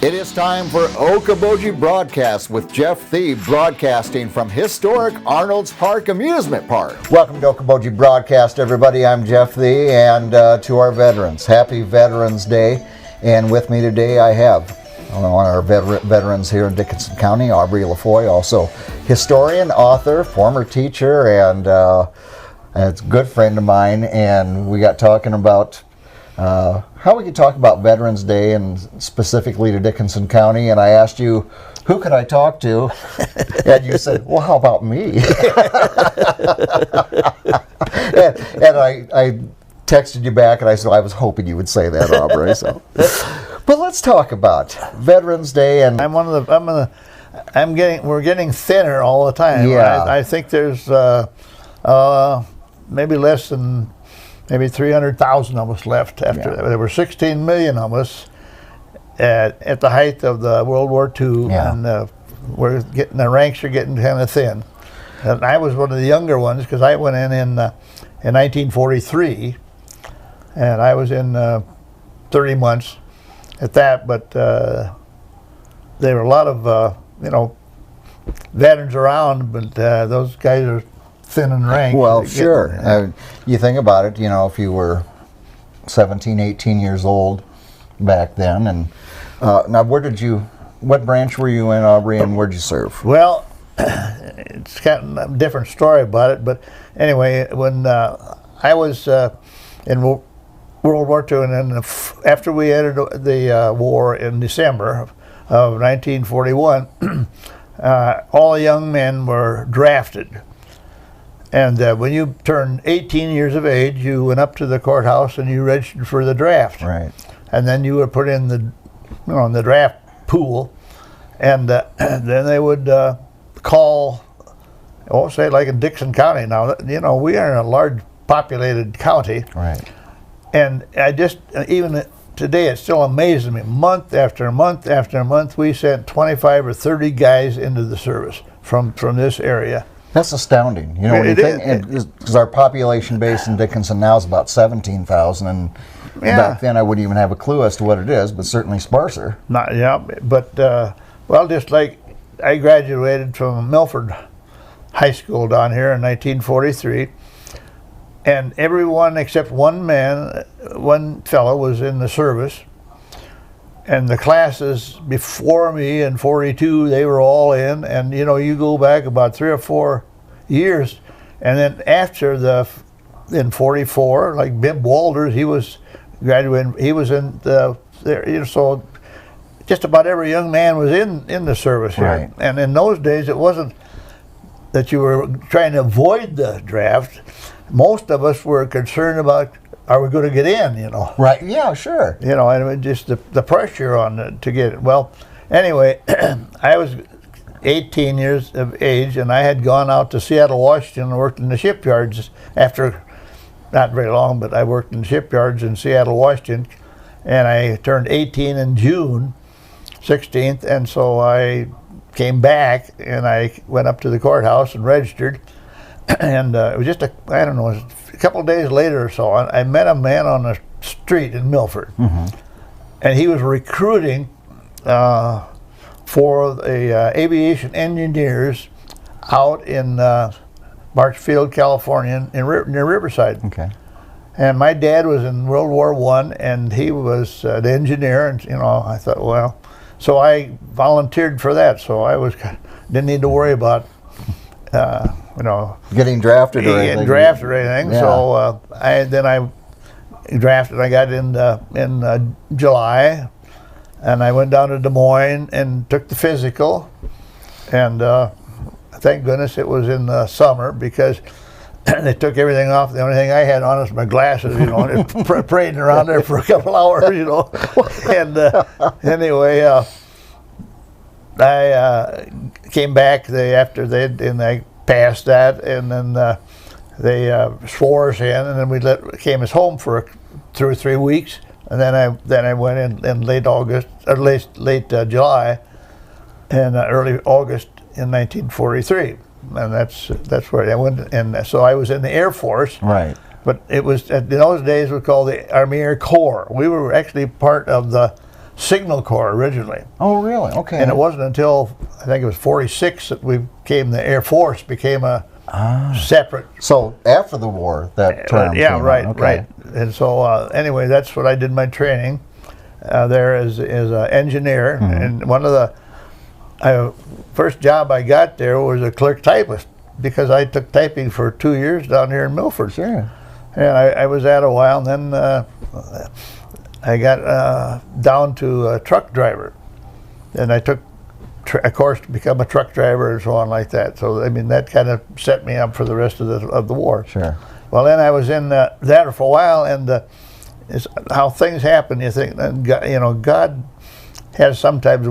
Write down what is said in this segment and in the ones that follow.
It is time for Okoboji Broadcast with Jeff Thie, broadcasting from historic Arnold's Park Amusement Park. Welcome to Okoboji Broadcast, everybody. I'm Jeff Thie, and to our veterans, happy Veterans Day. And with me today I have one of our veterans here in Dickinson County, Aubrey LaFoy, also historian, author, former teacher, and it's a good friend of mine. And we got talking about how we could talk about Veterans Day and specifically to Dickinson County, and I asked you, who could I talk to? And you said, well, how about me? and I texted you back, and I said, I was hoping you would say that, Aubrey. So, but let's talk about Veterans Day. And we're getting thinner all the time. Yeah. I think there's maybe less than maybe 300,000 of us left after that. There were 16 million of us at the height of the World War II, and the ranks are getting kind of thin. And I was one of the younger ones because I went in 1943, and I was in 30 months at that. But there were a lot of veterans around, but those guys are thin and rank. Well, sure. You think about it, if you were 17, 18 years old back then, and now what branch were you in, Aubrey, and where'd you serve? Well, it's kind of a different story about it, but anyway, when I was in World War II, and then after we entered the war in December of 1941, all the young men were drafted. And when you turned 18 years of age, you went up to the courthouse and you registered for the draft. Right. And then you were put in the draft pool, and then they would call, say like in Dickinson County now. We are in a large populated county. Right. And even today, it still amazes me. Month after month after month, we sent 25 or 30 guys into the service from this area. That's astounding. Because our population base in Dickinson now is about 17,000, and back then I wouldn't even have a clue as to what it is, but certainly sparser. Just like I graduated from Milford High School down here in 1943, and everyone except one fellow was in the service, and the classes before me in 42, they were all in, and you go back about 3 or 4 years, and then after in 44, like Bib Walters, he was graduating, he was in there, so just about every young man was in the service here. Right. And in those days, it wasn't that you were trying to avoid the draft. Most of us were concerned about, are we going to get in, Right, yeah, sure. And just the pressure on to get it. Well, anyway, I was 18 years of age, and I had gone out to Seattle, Washington, and worked in the shipyards after, not very long, but I worked in shipyards in Seattle, Washington, and I turned 18 in June 16th, and so I came back, and I went up to the courthouse and registered, and it was just a couple of days later or so, I met a man on the street in Milford, and he was recruiting for the aviation engineers out in Marshfield, California, near Riverside. Okay. And my dad was in World War I, and he was an engineer, and I thought, well, so I volunteered for that, so didn't need to worry about getting drafted or anything. Yeah. So I drafted. I got in July, and I went down to Des Moines and took the physical, and thank goodness it was in the summer because they took everything off. The only thing I had on was my glasses, and parading around there for a couple hours, And anyway, I came back after I passed that, and then they swore us in, and then we came us home for 2 or 3 weeks, and then I went in late August or late July, and early August in 1943. And that's where I went, and so I was in the Air Force. Right. But it was in those days it was called the Army Air Corps. We were actually part of the Signal Corps originally. Oh, really? Okay. And it wasn't until, I think it was 46, that we became, the Air Force became a separate. So after the war, that term Yeah, came right, on. Okay. right. And so anyway, that's what I did my training there as an engineer. And one of the first job I got there was a clerk typist, because I took typing for 2 years down here in Milford. Sure. And I was at a while, and then I got down to a truck driver. And I took a course to become a truck driver and so on like that. So, I mean, that kind of set me up for the rest of the war. Sure. Well, then I was in that for a while, and it's how things happen. You think, and God, God has sometimes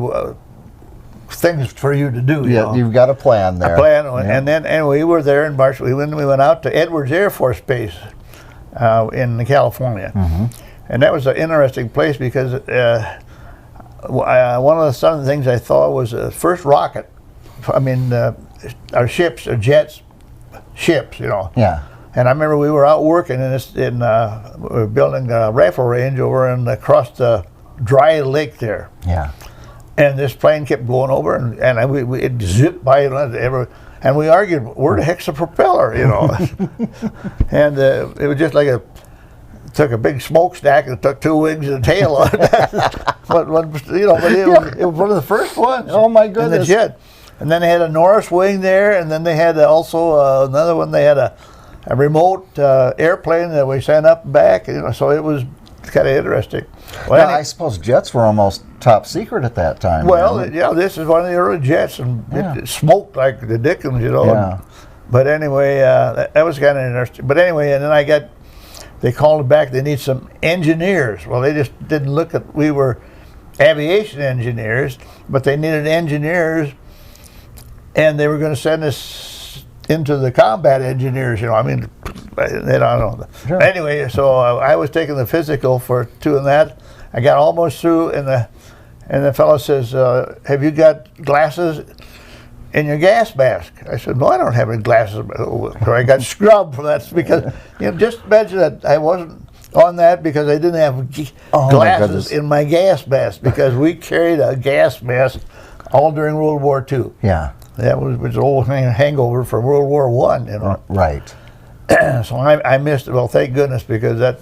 things for you to do. Yeah, you've got a plan there. A plan, and then we were there in March. We went out to Edwards Air Force Base in California, and that was an interesting place because one of the things I thought was the first rocket. I mean, our ships, our jets, ships, Yeah. And I remember we were out working we were building a rifle range over across the dry lake there. Yeah. And this plane kept going over, and it zipped by, and we argued, where the heck's the propeller, And it was just like took a big smokestack and took 2 wings and a tail on it. but it was one of the first ones. Oh my goodness. In the jet. And then they had a Norris wing there, and then they had also another one. They had a remote airplane that we sent up and back. So it was kind of interesting. Well, I suppose jets were almost top secret at that time. Well, yeah, this is one of the early jets, and it smoked like the Dickinson, Yeah. But anyway, that was kind of interesting. But anyway, and then they called it back. They need some engineers. Well, they just didn't look at. We were aviation engineers, but they needed engineers, and they were going to send us into the combat engineers. I mean, they don't know. Sure. Anyway, so I was taking the physical for doing that. I got almost through, and the fellow says, "Have you got glasses in your gas mask?" I said, "No, I don't have any glasses." So I got scrubbed for that, because just imagine that I wasn't on that because I didn't have glasses in my gas mask, because we carried a gas mask all during World War II. Yeah. That was an old hangover from World War I. Right. So I missed it. Well, thank goodness, because that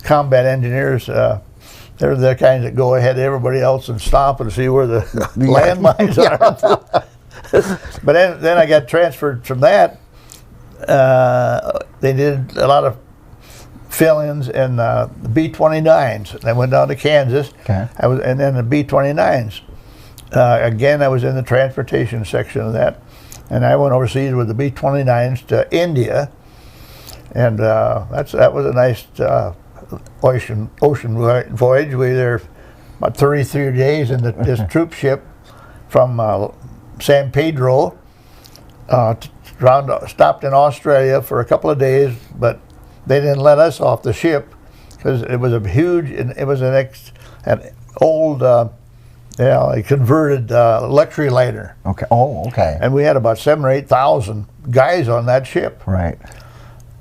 combat engineers, they're the kinds that go ahead of everybody else and stop and see where the landmines are. But then I got transferred from that. They did a lot of fill-ins in the B-29s. I went down to Kansas. Okay. And then the B-29s. Again, I was in the transportation section of that. And I went overseas with the B-29s to India. And that was a nice ocean voyage. We were there about 33 days in this troop ship from San Pedro, stopped in Australia for a couple of days, but they didn't let us off the ship because it was an old, a converted luxury liner. Okay. Oh, okay. And we had about 7,000 or 8,000 guys on that ship. Right.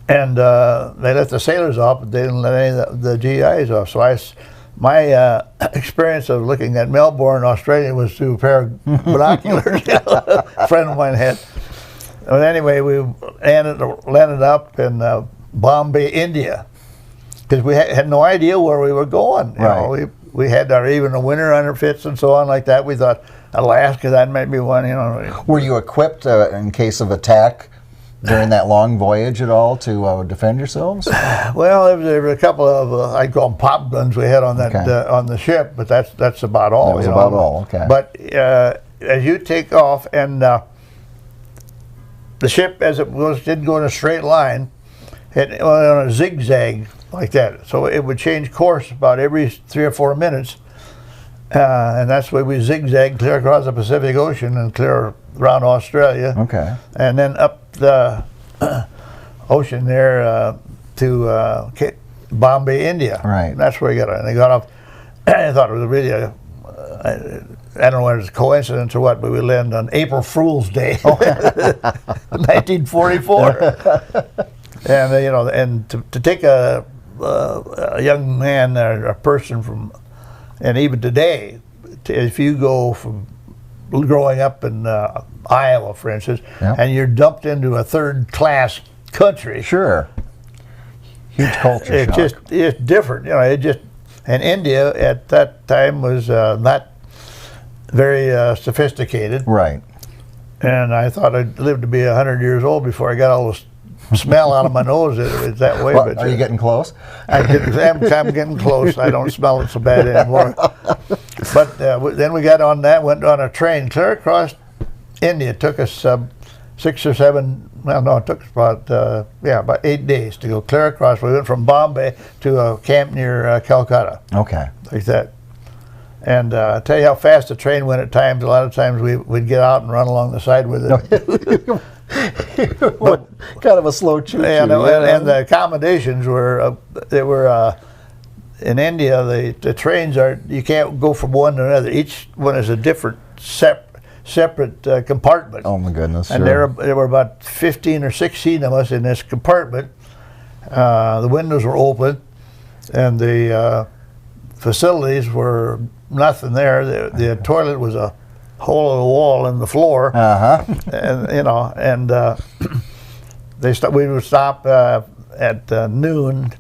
And they let the sailors off, but they didn't let any of the GIs off. So my experience of looking at Melbourne, Australia, was through a pair of binoculars a friend of mine had. But anyway, we landed up in Bombay, India, because we had no idea where we were going. We had even the winter underfits and so on like that. We thought Alaska, that might be one. Were you equipped in case of attack during that long voyage at all to defend yourselves? Well, there were a couple of I call them pop guns we had on that on the ship, but that's about all. That was about all. Okay. But as you take off, and the ship, as it didn't go in a straight line, it went on a zigzag like that. So it would change course about every 3 or 4 minutes, and that's why we zigzagged clear across the Pacific Ocean and clear around Australia. Okay. And then up the ocean there to Bombay, India. Right. And that's where we got on. They got off. I thought it was really I don't know whether it's a coincidence or what, but we landed on April Fool's Day, 1944. And and to take a young man or a person from And even today, if you go from growing up in Iowa, for instance, and you're dumped into a third-class country. Sure. Huge culture shock. It's different. And India at that time was not very sophisticated. Right. And I thought I'd live to be 100 years old before I got all this smell out of my nose. It's that way. Well, but are you getting close? I'm getting close. I don't smell it so bad anymore. But then we got on that, went on a train clear across India. It took us 6 or 7, well, no, it took us about 8 days to go clear across. We went from Bombay to a camp near Calcutta. Okay. Like that. And I'll tell you how fast the train went at times. A lot of times we'd get out and run along the side with it. What kind of a slow choo-choo. And the accommodations were, in India, the trains you can't go from one to another. Each one is a different separate compartment. Oh my goodness! And sure. there were about 15 or 16 of us in this compartment. The windows were open, and the facilities were nothing there. The toilet was a hole in the wall in the floor. And we would stop at noon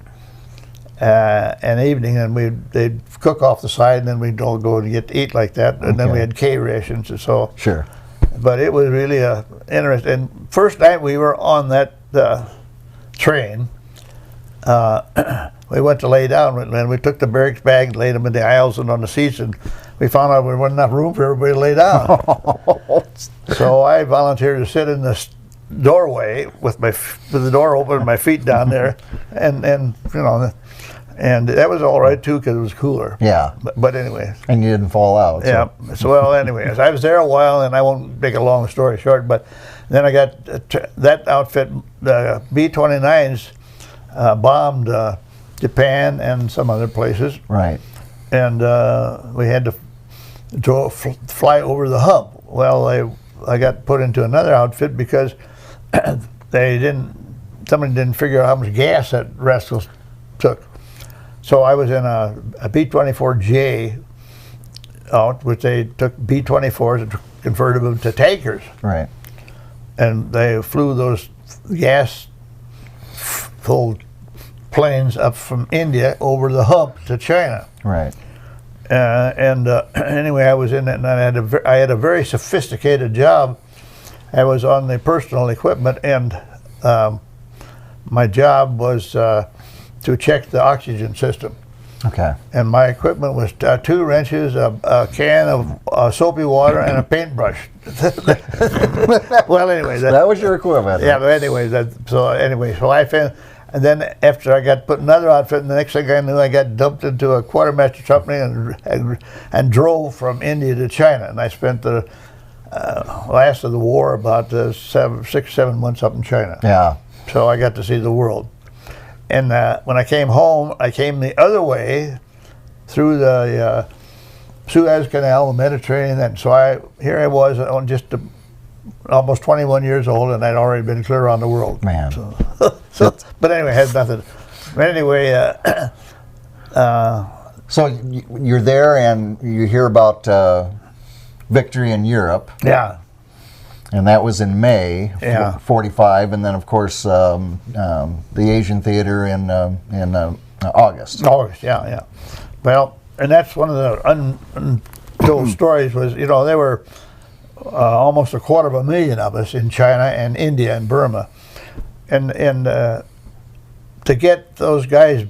and evening, and they'd cook off the side, and then we'd all go and get to eat like that. And then we had K rations and so. Sure. But it was really interesting. And first night we were on that train, we went to lay down, and we took the barracks bag and laid them in the aisles and on the seats, and we found out there wasn't enough room for everybody to lay down. So I volunteered to sit in this doorway with the door open and my feet down there, and that was all right too because it was cooler. Yeah. But anyway. And you didn't fall out. Yeah. So well, anyways, I was there a while, and I won't make a long story short, but then I got that outfit, the B-29s bombed Japan and some other places. Right. And we had to fly over the hump. Well, I got put into another outfit because somebody didn't figure out how much gas that rascal took. So I was in a B-24J out, which they took B-24s and converted them to tankers. Right. And they flew those gas-filled planes up from India over the hump to China. Right. Anyway, I was in it, and I had a very sophisticated job. I was on the personal equipment, and my job was to check the oxygen system. Okay. And my equipment was 2 wrenches, a can of soapy water, and a paintbrush. Well, anyway, that was your equipment. Yeah, but anyway, so I found. And then after I got put in another outfit, and the next thing I knew, I got dumped into a quartermaster company and drove from India to China. And I spent the last of the war about 6, 7 months up in China. Yeah. So I got to see the world. And when I came home, I came the other way through the Suez Canal, the Mediterranean. And so here I was on just almost 21 years old, and I'd already been clear around the world. Man. But anyway, had nothing. But anyway. So you're there, and you hear about victory in Europe. Yeah. And that was in May, 45, and then of course the Asian Theater in August. August, yeah. Well, and that's one of the untold stories was, there were almost 250,000 of us in China and India and Burma, and to get those guys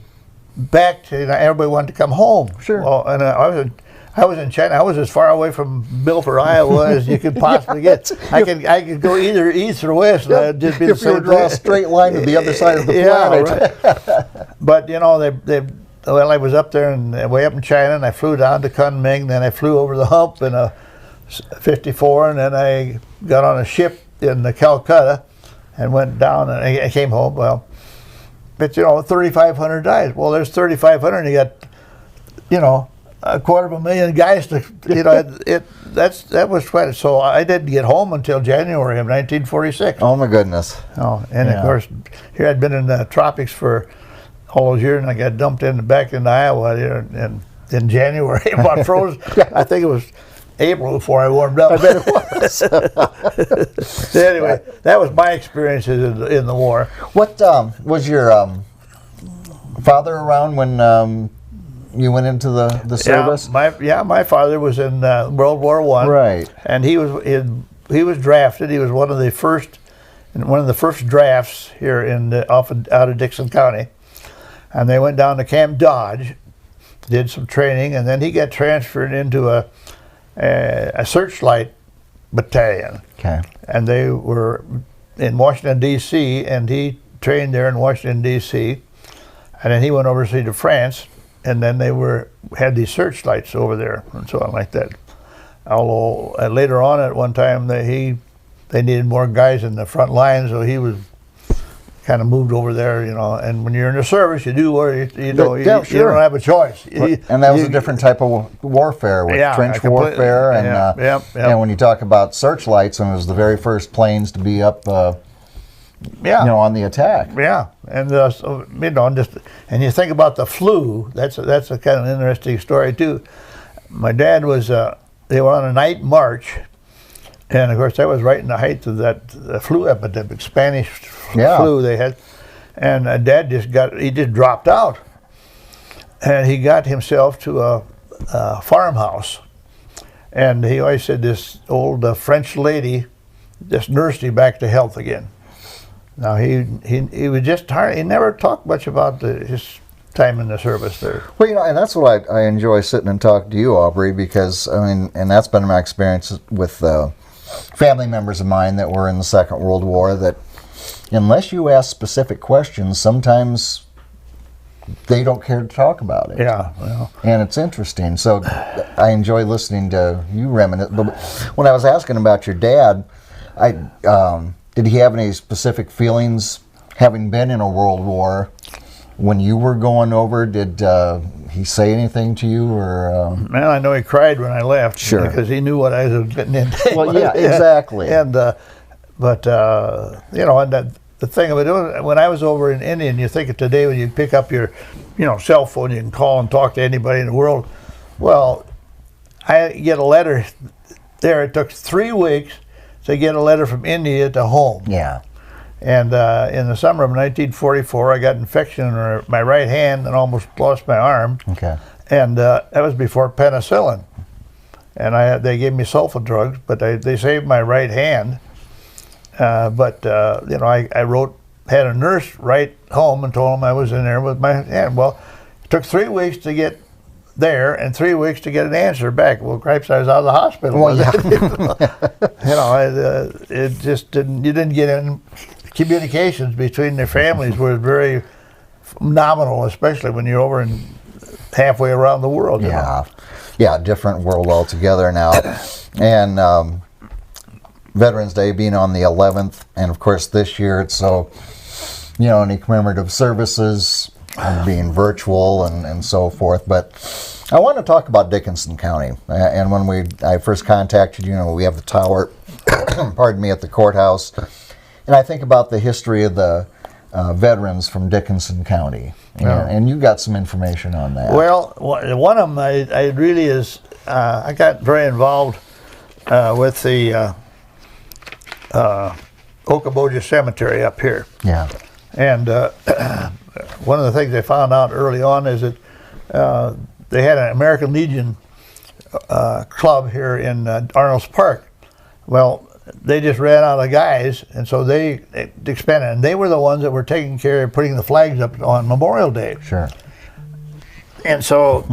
back to, everybody wanted to come home. Sure. Well, and I was in China. I was as far away from Milford, Iowa, as you could possibly get. I could go either east or west. Yep. Just be if you would draw a straight line to the other side of the planet. Right. But I was up there and way up in China, and I flew down to Kunming. Then I flew over the hump in a 54, and then I got on a ship in Calcutta and went down, and I came home. Well, but 3,500 died. Well, there's 3,500, and you got 250,000 guys to that was quite. So I didn't get home until January of 1946. Oh my goodness. Oh, and of course, here I'd been in the tropics for all those years, and I got dumped back into Iowa here, and in January, about froze. I think it was April before I warmed up. I bet it was. Anyway, that was my experiences in the war. What was your father around when you went into the service? My father was in World War I. Right. And he was drafted. He was one of the first drafts here out of Dickinson County. And they went down to Camp Dodge, did some training, and then he got transferred into a searchlight battalion. Okay. And they were in Washington, D.C., and he trained there in Washington, D.C., and then he went overseas to France, and then they had these searchlights over there and so on like that. Although later on at one time they needed more guys in the front line, so he was kind of moved over there, and when you're in the service, you do what you don't have a choice. And that was a different type of warfare, with trench warfare, and when you talk about searchlights, and it was the very first planes to be up, on the attack. Yeah, and and you think about the flu. That's a kind of interesting story too. My dad was. They were on a night march. And of course, that was right in the height of that flu epidemic, Spanish flu they had. And Dad just dropped out. And he got himself to a farmhouse. And he always said this old French lady just nursed him back to health again. Now, he was just tired. He never talked much about his time in the service there. Well, and that's what I enjoy sitting and talking to you, Aubrey, because, and that's been my experience with family members of mine that were in the Second World War, that unless you ask specific questions, sometimes they don't care to talk about it. Yeah. Well. And it's interesting. So I enjoy listening to you reminisce. But when I was asking about your dad, did he have any specific feelings, having been in a world war, when you were going over? Did he say anything to you, or? Man, I know he cried when I left. Sure. Because he knew what I was getting into. Well, yeah, exactly. And and the thing of it, when I was over in India, and you think of today when you pick up your, cell phone, you can call and talk to anybody in the world. Well, I get a letter there. It took 3 weeks to get a letter from India to home. Yeah. And in the summer of 1944, I got infection in my right hand and almost lost my arm. Okay. And that was before penicillin. And they gave me sulfa drugs, but they saved my right hand. I had a nurse write home and told them I was in there with my hand. Well, it took 3 weeks to get there and 3 weeks to get an answer back. Well, cripes, I was out of the hospital. Well, yeah. It just didn't. You didn't get any communications between their families was very nominal, especially when you're over and halfway around the world. Yeah, different world altogether now. And Veterans Day being on the 11th, and of course this year it's so, any commemorative services being virtual and so forth. But I want to talk about Dickinson County. And when I first contacted you, we have the tower, pardon me, at the courthouse. And I think about the history of the veterans from Dickinson County. And you got some information on that. Well, one of them I got very involved with the Okoboji Cemetery up here. Yeah. And one of the things they found out early on is that they had an American Legion club here in Arnold's Park. Well, they just ran out of guys, and so they expanded. And they were the ones that were taking care of putting the flags up on Memorial Day. Sure. And so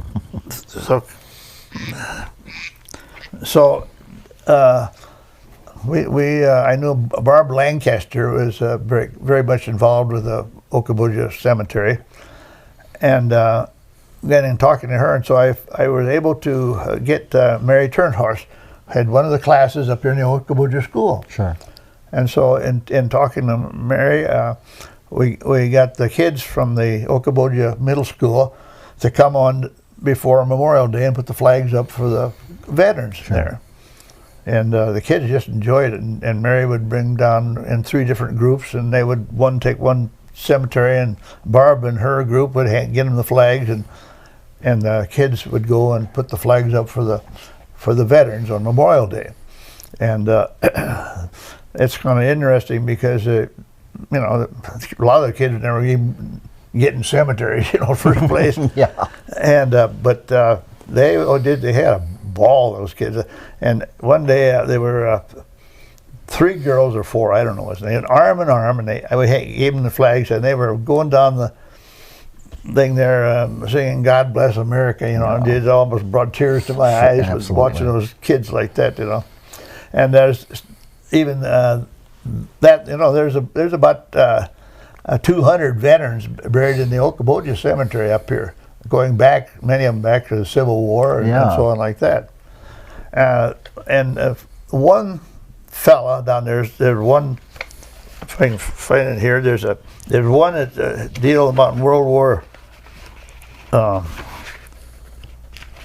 I knew Barb Lancaster was very, very much involved with the Okoboji Cemetery, and getting talking to her, and so I was able to get Mary Turnhorst, had one of the classes up here in the Okoboji School. Sure. And so in talking to Mary, we got the kids from the Okoboji Middle School to come on before Memorial Day and put the flags up for the veterans there. And the kids just enjoyed it, and Mary would bring down in 3 different groups, and they would take one cemetery, and Barb and her group would get them the flags, and and the kids would go and put the flags up for the veterans on Memorial Day, and it's kind of interesting because a lot of the kids never even get in cemeteries, first place. Yeah. And but they had a ball, those kids. And one day they were 3 girls or 4, I don't know what's name, arm in arm, and we gave them the flags, and they were going down the thing there singing "God Bless America," and it almost brought tears to my eyes with watching those kids like that, And there's even that, there's about 200 veterans buried in the Okoboji cemetery up here, going back, many of them back to the Civil War and so on like that. And one fella down there's one, if I can find it here, there's one that deal about World War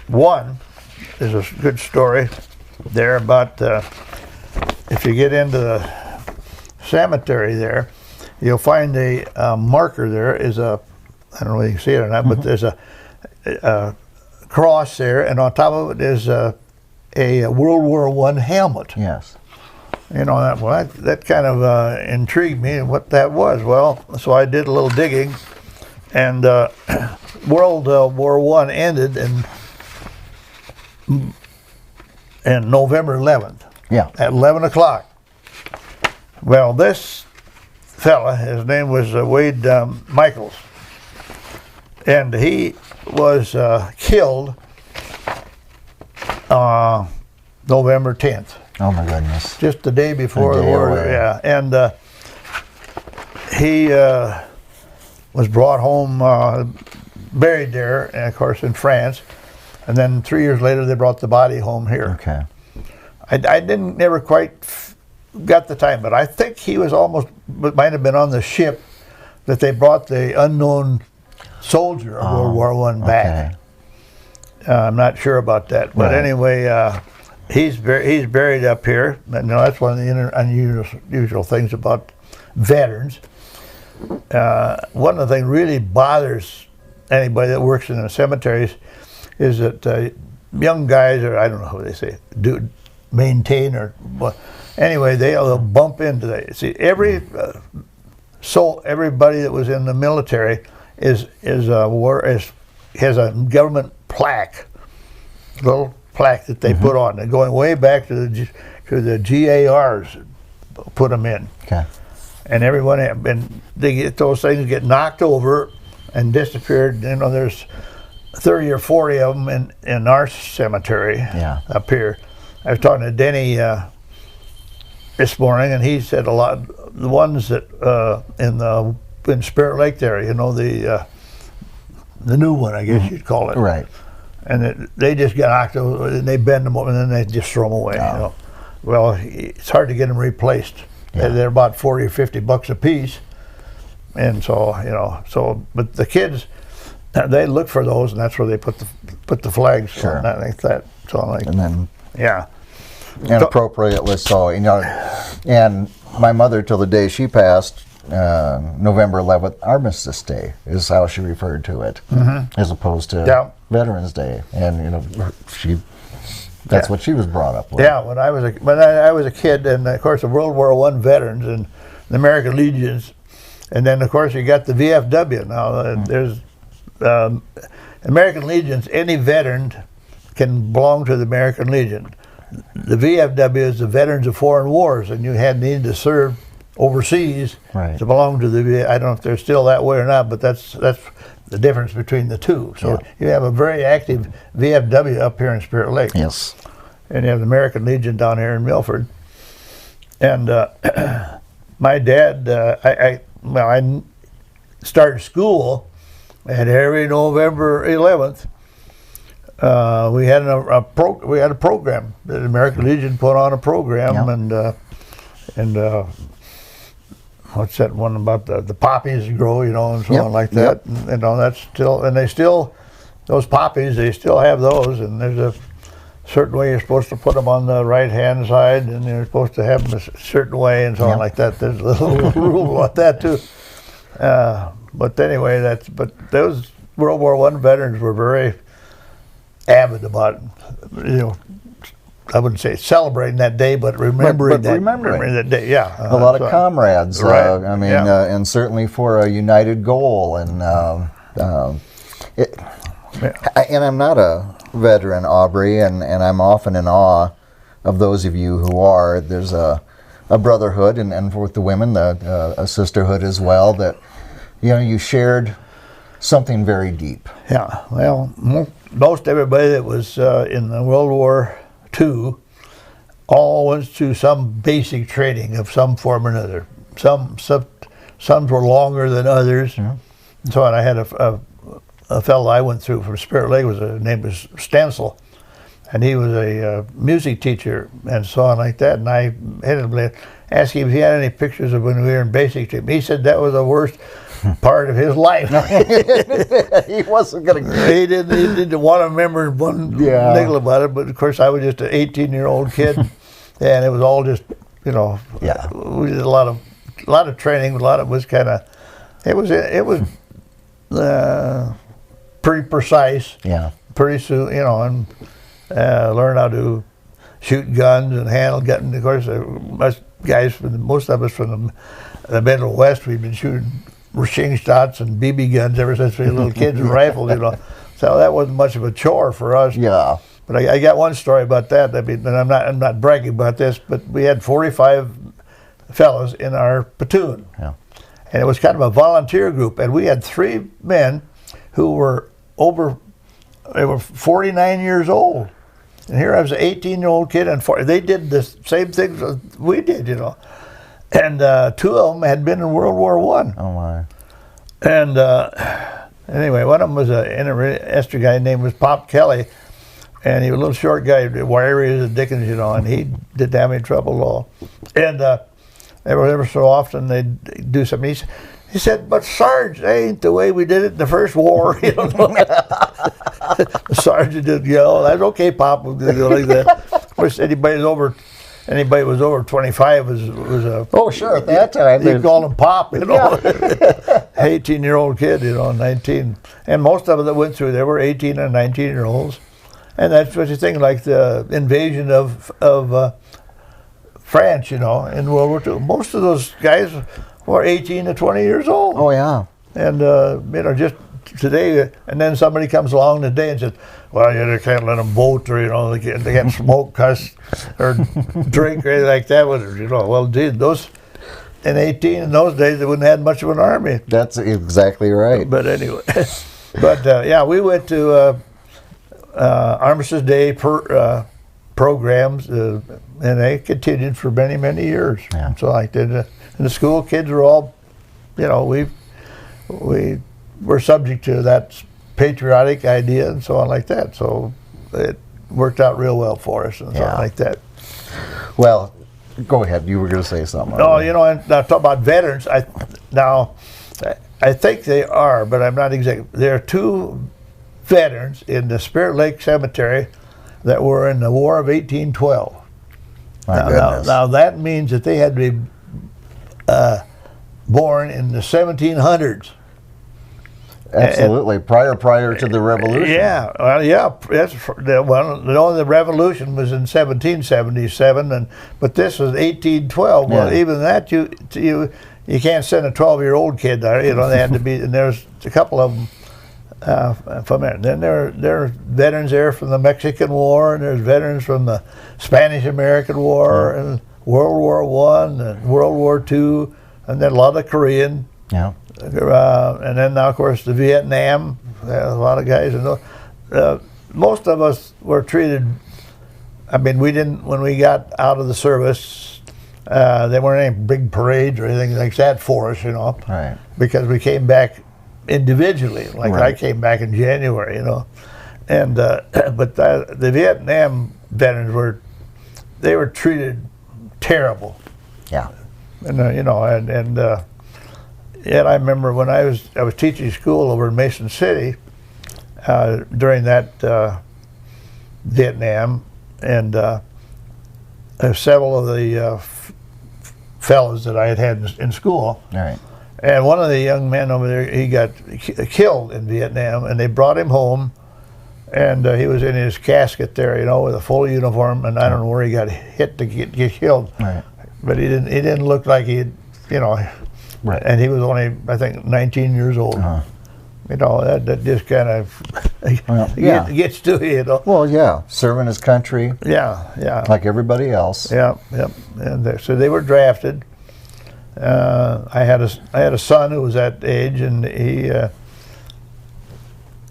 One. There's a good story there about if you get into the cemetery there, you'll find a marker there is I don't know if you can see it or not, but there's a cross there, and on top of it is a World War I helmet. Yes. That kind of intrigued me what that was. Well, so I did a little digging, and World War I ended in November 11th. Yeah. At 11 o'clock. Well, this fella, his name was Wade Michaels, and he was killed November 10th. Oh my goodness! Just the day before the war. Yeah, and he was brought home, buried there, and of course in France, and then 3 years later they brought the body home here. Okay. I never quite got the time, but I think he was might have been on the ship that they brought the unknown soldier of World War I back. Okay. I'm not sure about that, but anyway, he's buried up here. That's one of the unusual things about veterans. One of the things really bothers anybody that works in the cemeteries is that young guys, or I don't know how they say, maintain or anyway, they'll bump into that. See, everybody that was in the military has a government plaque, little plaque that they put on. They're going way back to the GARs, put them in. Okay. And everyone, and they get those things get knocked over and disappeared. There's 30 or 40 of them in our cemetery up here. I was talking to Denny this morning, and he said a lot. The ones that in Spirit Lake there, the new one, I guess you'd call it. Right. And they just get knocked over, and they bend them over, and then they just throw them away. Oh. Well, it's hard to get them replaced. Yeah. They're about $40 or $50 a piece, and so but the kids, they look for those, and that's where they put the flags. Sure. On, like that. So and then. Yeah. And appropriately so, and my mother, till the day she passed, November 11th, Armistice Day is how she referred to it, as opposed to Veterans Day, and that's what she was brought up with. Yeah, when I was a kid, and of course the World War I veterans and the American Legions, and then of course you got the VFW. Now there's American Legions. Any veteran can belong to the American Legion. The VFW is the Veterans of Foreign Wars, and you needed to serve overseas to belong to the. I don't know if they're still that way or not, but that's the difference between the two. So you have a very active VFW up here in Spirit Lake. Yes. And you have the American Legion down here in Milford. And my dad, I started school, and every November 11th. We had a program. The American Legion put on a program, and what's that one about the poppies grow, and so on like that. And that's still, and those poppies, they still have those, and there's a certain way you're supposed to put them on the right hand side, and you're supposed to have them a certain way, and so on like that. There's a little rule about that too. But anyway, World War I veterans were very avid about, I wouldn't say celebrating that day, but remembering that day. Yeah, a lot of comrades. Right. And certainly for a united goal. And and I'm not a veteran, Aubrey, and I'm often in awe of those of you who are. There's a brotherhood, and with the women, a sisterhood as well. That you shared something very deep. Yeah. Well, most everybody that was in the World War II all went through some basic training of some form or another. Some were longer than others. Yeah. And so on. I had a fellow I went through from Spirit Lake, his name was Stencil, and he was a music teacher and so on like that. And I asked him if he had any pictures of when we were in basic training. He said that was the worst part of his life. He wasn't going to. He didn't want to remember one nickel about it. But of course, I was just an 18-year-old kid, and it was all just we did a lot of training. A lot of it was kind of it was pretty precise. Yeah. Pretty soon, and learn how to shoot guns and handle guns. Of course, most of us from the Middle West, we've been shooting machine shots and BB guns ever since we were little kids and rifles, So that wasn't much of a chore for us. Yeah. But I got one story about that. I mean, and I'm not bragging about this, but we had 45 fellows in our platoon. Yeah. And it was kind of a volunteer group, and we had 3 men who were they were 49 years old. And here I was an 18-year-old kid, and they did the same things we did, And 2 of them had been in World War I. Oh, my. And anyway, one of them was an interesting guy named was Pop Kelly, and he was a little short guy, wiry as a Dickinson, and he didn't have any trouble at all. And ever so often they'd do something. He said, "But Sarge, that ain't the way we did it in the first war." The sergeant did yell, "That's okay, Pop." We'll do like that. Of course, anybody was over 25 was a... Oh, sure, at that time. You call him Pop, 18-year-old kid, 19. And most of them that went through there were 18 and 19-year-olds. And that's what you think, like the invasion of France, in World War II. Most of those guys were 18 to 20 years old. Oh, yeah. And, just today, and then somebody comes along today and says, "Well, they can't let them vote, or they can't smoke, cuss, or drink, or anything like that." Well, gee, those in those days they wouldn't have much of an army. That's exactly right. But anyway, we went to Armistice Day programs, and they continued for many, many years. Yeah. So like and the school kids were all, we were subject to that patriotic idea and so on like that. So it worked out real well for us and so on like that. Well, go ahead. You were going to say something. No, and now talk about veterans. I think they are, but I'm not exactly. There are 2 veterans in the Spirit Lake Cemetery that were in the War of 1812. My goodness. Now that means that they had to be born in the 1700s. Absolutely, prior to the Revolution. Yeah, the Revolution was in 1777, but this was 1812. Yeah. Well, even that you can't send a 12-year-old kid there. They had to be, and there's a couple of them from there. Then there are veterans there from the Mexican War, and there's veterans from the Spanish-American War, and World War I, and World War II, and then a lot of Korean. Yeah. And then now, of course, the Vietnam, a lot of guys. Most of us were treated, we didn't, when we got out of the service, there weren't any big parades or anything like that for us, Right. Because we came back individually, like right. I came back in January, And, but the Vietnam veterans were treated terrible. Yeah. And, yet I remember when I was teaching school over in Mason City during that Vietnam, and several of the fellows that I had in school, All right. And one of the young men over there, he got killed in Vietnam, and they brought him home, and he was in his casket there, you know, with a full uniform, and I don't know where he got hit to get killed. Right. But he didn't look like he, you know, right. And he was only, I think, 19 years old. You know, that just kind of gets to you, you know. Well, yeah, serving his country. Yeah. Like everybody else. Yeah. And so they were drafted. I had a son who was that age, and he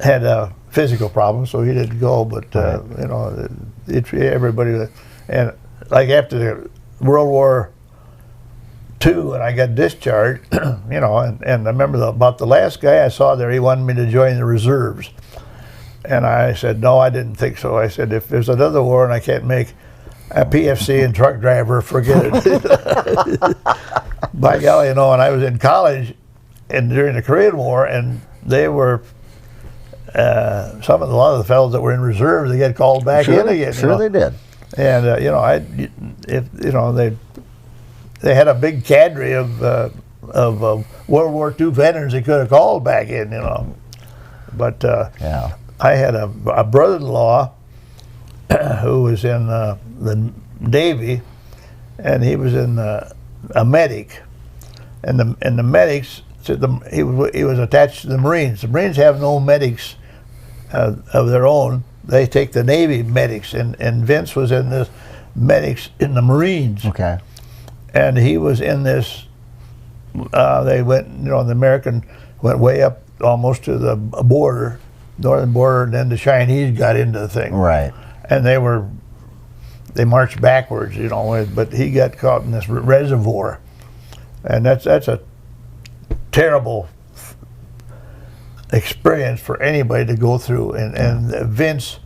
had a physical problem, so he didn't go. But you know, everybody, and like after the World War II, and I got discharged, you know, and I remember about the last guy I saw there, he wanted me to join the reserves, and I said no, I didn't think so. I said, if there's another war and I can't make a PFC and truck driver, forget it. By golly, you know, and I was in college and during the Korean War, and they were a lot of the fellows that were in reserve, they get called back in again. Sure, they did. And you know, they had a big cadre of World War II veterans they could have called back in, you know. But I had a brother-in-law who was in the Navy, and he was in a medic, and the medics said he was attached to the Marines. The Marines have no medics of their own. They take the Navy medics, and Vince was in this medics in the Marines. Okay. And he was in this. They went, you know, the American went way up almost to the border, northern border, and then the Chinese got into the thing. Right. And they marched backwards, you know, but he got caught in this reservoir. And that's a terrible experience for anybody to go through. And Vince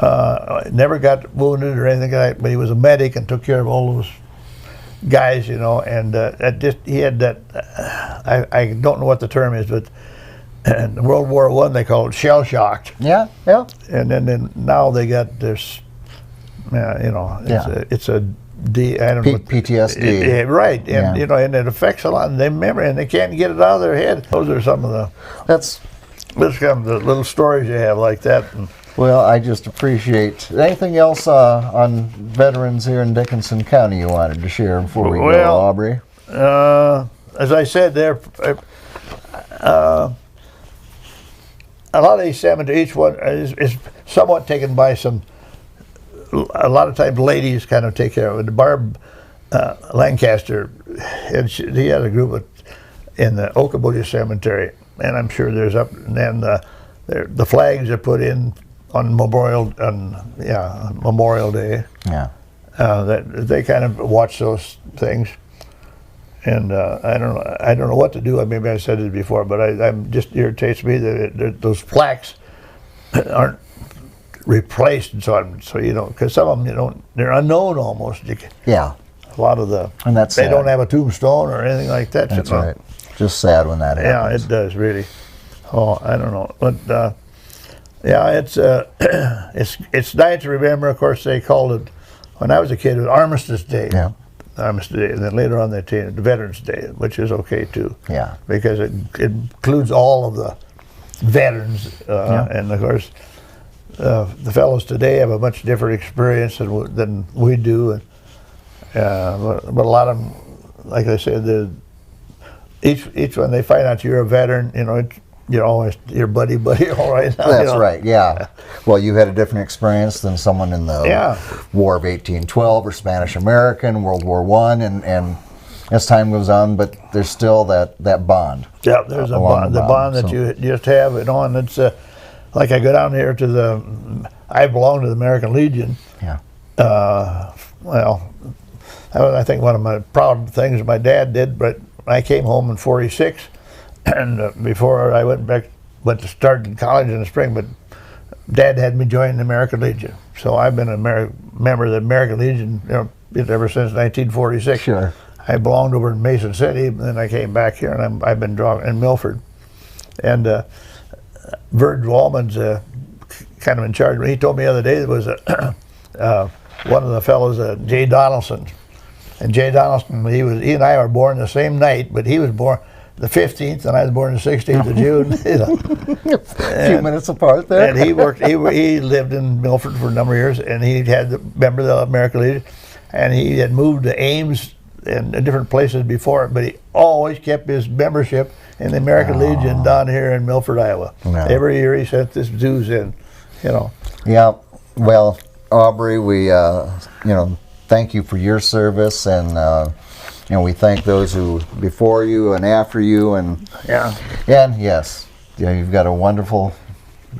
never got wounded or anything like that, but he was a medic and took care of all those guys, you know, and he had that, I don't know what the term is, but in World War I they call it shell-shocked. Yeah. And then now they got this, you know, it's a I don't know. PTSD. Right, and you know, and it affects a lot of their memory, and they can't get it out of their head. Those are some of the the little stories you have like that. Well, I just appreciate. Anything else on veterans here in Dickinson County you wanted to share before we go, Aubrey? As I said, a lot of these cemeteries, each one is somewhat taken by a lot of times ladies kind of take care of it. Barb Lancaster, and he had a group in the Okoboji cemetery, and I'm sure there's and then the flags are put in on Memorial Day. Yeah. That they kind of watch those things, and I don't know what to do. Maybe I said it before, but I'm just irritates me that those plaques aren't replaced and so on. So you know, because some of them they're unknown almost. Yeah. A lot of and that's they sad. Don't have a tombstone or anything like that. That's right. Just sad when that happens. Yeah, it does really. Oh, I don't know, but it's nice to remember. Of course, they called it when I was a kid. It was Armistice Day. Yeah. Armistice Day, and then later on they changed it to Veterans Day, which is okay too. Yeah. Because it includes all of the veterans, and of course, the fellows today have a much different experience than we do, and but a lot of them, like I said, each one they find out you're a veteran, you know, you're always your buddy all right now. That's right, yeah. Well, you had a different experience than someone in the War of 1812 or Spanish American, World War I, and as time goes on, but there's still that bond. Yeah, there's a bond, the bond that you just have, you know, and it's like I go down here to I belong to the American Legion. Yeah. Well, that was, I think, one of my proud things my dad did, but I came home in '46, and before I went to start in college in the spring, but Dad had me join the American Legion. So I've been a member of the American Legion, you know, ever since 1946. Sure. I belonged over in Mason City, and then I came back here, and I've been drawn in Milford. And Virg Wallman's kind of in charge. He told me the other day there was one of the fellows, Jay Donaldson. And Jay Donaldson, he and I were born the same night, but he was born the 15th, and I was born the 16th of June. A few minutes apart there. And he worked. He lived in Milford for a number of years, and he had the member of the American Legion, and he had moved to Ames and different places before, but he always kept his membership in the American Legion down here in Milford, Iowa. Yeah. Every year he sent his dues in, Yeah. Well, Aubrey, we thank you for your service, and we thank those who before you and after you, and yes, you've got a wonderful.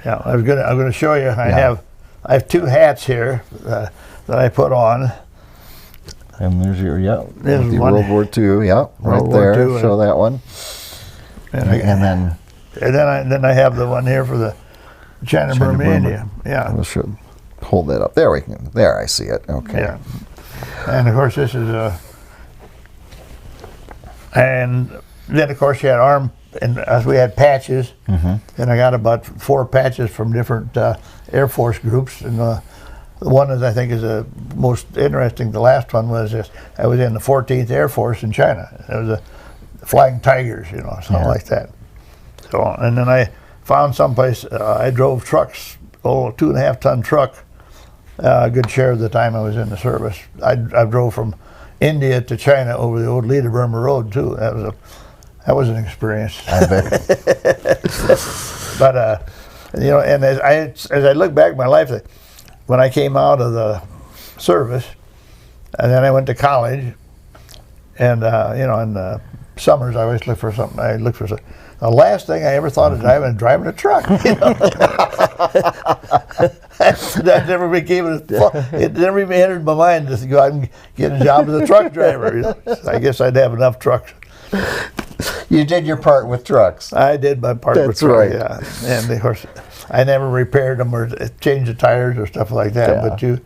Yeah, I'm gonna show you. I have 2 hats here that I put on. And there's your There's the one. World War II, right World there. War II, Show that one. And then I have the one here for the China Burma India. Yeah. I should hold that up. There we can. There, I see it. Okay. Yeah. And of course this is and then of course you had and as we had patches, and I got about 4 patches from different Air Force groups, and the one that I think is the most interesting, the last one was this. I was in the 14th Air Force in China. It was the Flying Tigers, something like that. So, and then I found someplace, I drove trucks, 2.5-ton truck, a good share of the time I was in the service. I drove from India to China over the old Lida Burma Road too. That was an experience. I bet. But and as I look back at my life, when I came out of the service, and then I went to college, and in the summers I always look for something. The last thing I ever thought of driving a truck. That never became it never even entered my mind to go out and get a job as a truck driver. I guess I'd have enough trucks. You did your part with trucks. I did my part with trucks. Right. Yeah, and of course, I never repaired them or changed the tires or stuff like that. Yeah. But you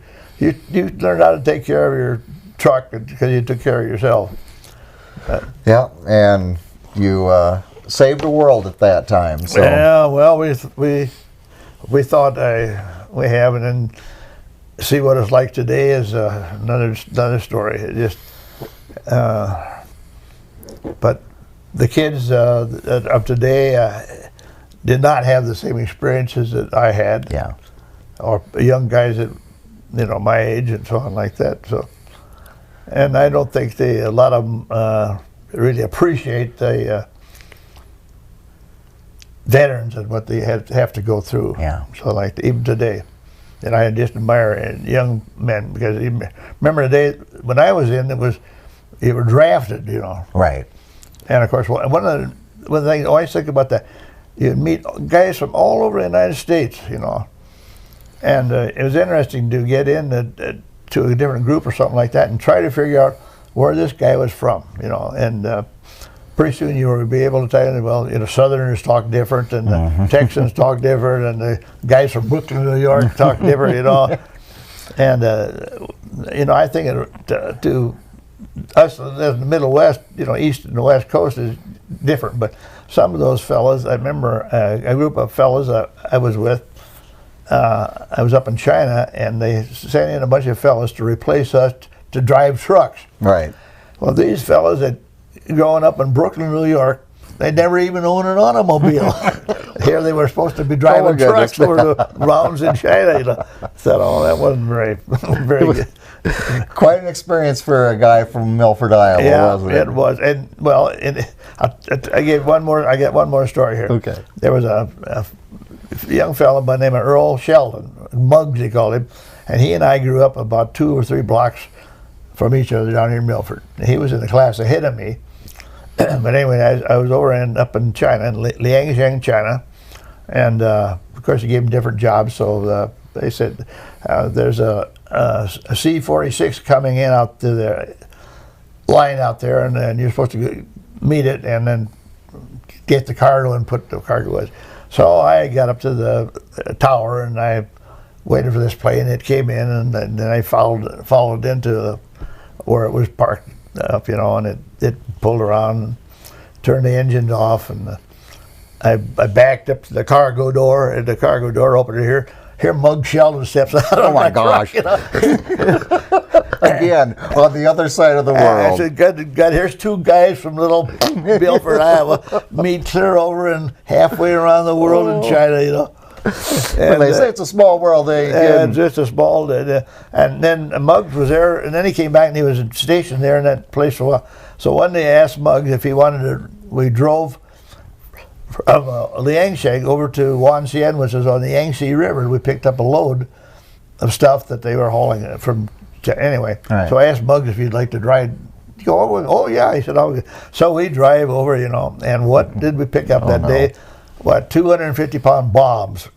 learned how to take care of your truck because you took care of yourself. Yeah, and you saved the world at that time. So. Yeah, well, we thought we have, and then see what it's like today is another story. It just, but the kids of today did not have the same experiences that I had. Yeah. Or young guys that, my age and so on like that. So, and I don't think a lot of them really appreciate the veterans and what they have to go through. Yeah. So like even today, and I just admire young men because remember the day when I was in, you were drafted, Right. And of course, one of the things I always think about that, you'd meet guys from all over the United States, and it was interesting to get in to a different group or something like that and try to figure out where this guy was from, and pretty soon you will be able to tell you, well, Southerners talk different, and Texans talk different, and the guys from Brooklyn, New York talk different, and I think to us in the Middle West, East and the West Coast is different, but some of those fellas, I remember a group of fellas I was with, I was up in China, and they sent in a bunch of fellas to replace us to drive trucks. Right. Well, these fellas that growing up in Brooklyn, New York, they never even owned an automobile. Here they were supposed to be driving trucks over the mountains in China. So, that wasn't very good. Quite an experience for a guy from Milford, Iowa, wasn't it? It was. And I got one more story here. Okay. There was a young fellow by the name of Earl Sheldon, Muggs they called him, and he and I grew up about 2 or 3 blocks from each other down here in Milford. He was in the class ahead of me. But anyway, I was up in China, in Liangshan, China, and of course he gave him different jobs. So they said there's a C-46 coming in out to the line out there, and you're supposed to meet it and then get the cargo and put the cargo in. So I got up to the tower and I waited for this plane. It came in, and then I followed into where it was parked up, and it pulled around and turned the engines off, and I backed up to the cargo door, and the cargo door opened here. Here Muggs Sheldon steps out of my gosh. truck, again on the other side of the world. I said, God, here's two guys from little Milford, Iowa, meet clear over and halfway around the world in China, you know. When they say it's a small world, it's just a small. And then Muggs was there, and then he came back and he was stationed there in that place for a while. So one day I asked Muggs if he wanted to. We drove from Liangshan over to Wanxian, which is on the Yangtze River. We picked up a load of stuff that they were hauling from. Anyway, right. So I asked Muggs if he'd like to drive. He go, oh yeah. He said, oh. So we drive over, you know. And what did we pick up that day? What, 250-pound bombs.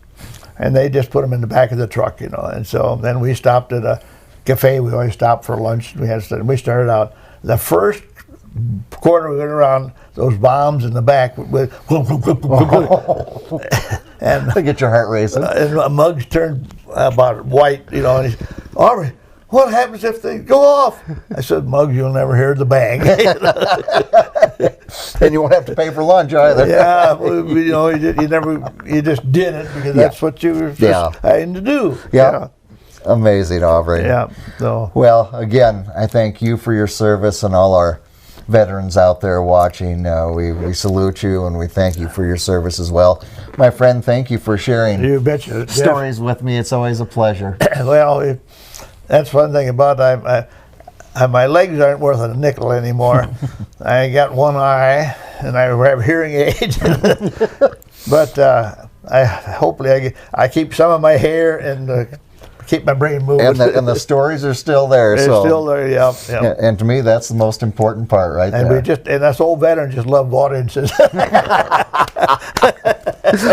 And they just put them in the back of the truck, you know. And so then we stopped at a cafe. We always stopped for lunch. We started out. The first corner we went around, those bombs in the back. And get your heart racing. And Muggs turned about white, you know. And he said, Aubrey, what happens if they go off? I said, Muggs, you'll never hear the bang. And you won't have to pay for lunch either. Yeah, well, you know, you just did it because that's what you were trying to do. Yeah. Amazing, Aubrey. Yeah. So. Well, again, I thank you for your service and all our veterans out there watching. We salute you and we thank you for your service as well. My friend, thank you for sharing stories with me. It's always a pleasure. Well, that's one thing about my legs aren't worth a nickel anymore. I got one eye, and I have hearing aids. But hopefully I keep some of my hair and keep my brain moving. And the stories are still there. They're still there, yeah. And to me, that's the most important part, right and there. And us old veterans just love audiences.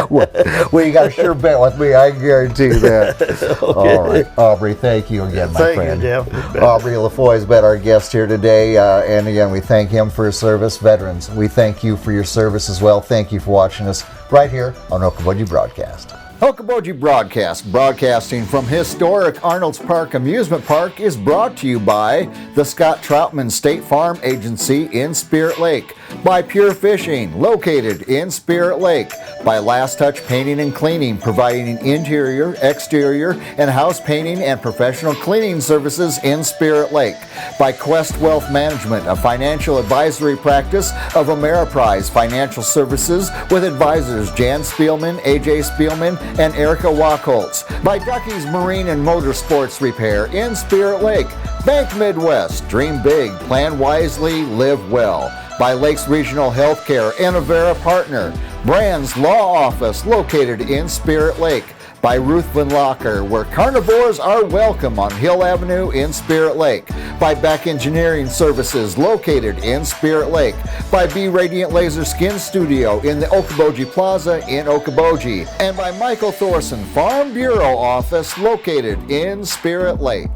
Well, you got a sure bet with me, I guarantee that. Okay. All right, Aubrey, thank you again, my friend. Thank you, Jeff. Aubrey LaFoy has been our guest here today, and again, we thank him for his service. Veterans, we thank you for your service as well. Thank you for watching us right here on Okoboji Broadcast. Okoboji Broadcast, broadcasting from historic Arnold's Park Amusement Park, is brought to you by the Scott Troutman State Farm Agency in Spirit Lake, by Pure Fishing, located in Spirit Lake, by Last Touch Painting and Cleaning, providing interior, exterior, and house painting and professional cleaning services in Spirit Lake, by Quest Wealth Management, a financial advisory practice of Ameriprise Financial Services with advisors Jan Spielman, AJ Spielman, and Erica Wachholtz, by Ducky's Marine and Motorsports Repair in Spirit Lake, Bank Midwest, dream big, plan wisely, live well, by Lakes Regional Healthcare and Avera Partner, Brand's Law Office located in Spirit Lake, by Ruthven Locker, where carnivores are welcome on Hill Avenue in Spirit Lake, by Beck Engineering Services located in Spirit Lake, by B Radiant Laser Skin Studio in the Okoboji Plaza in Okoboji, and by Michael Thorson Farm Bureau Office located in Spirit Lake.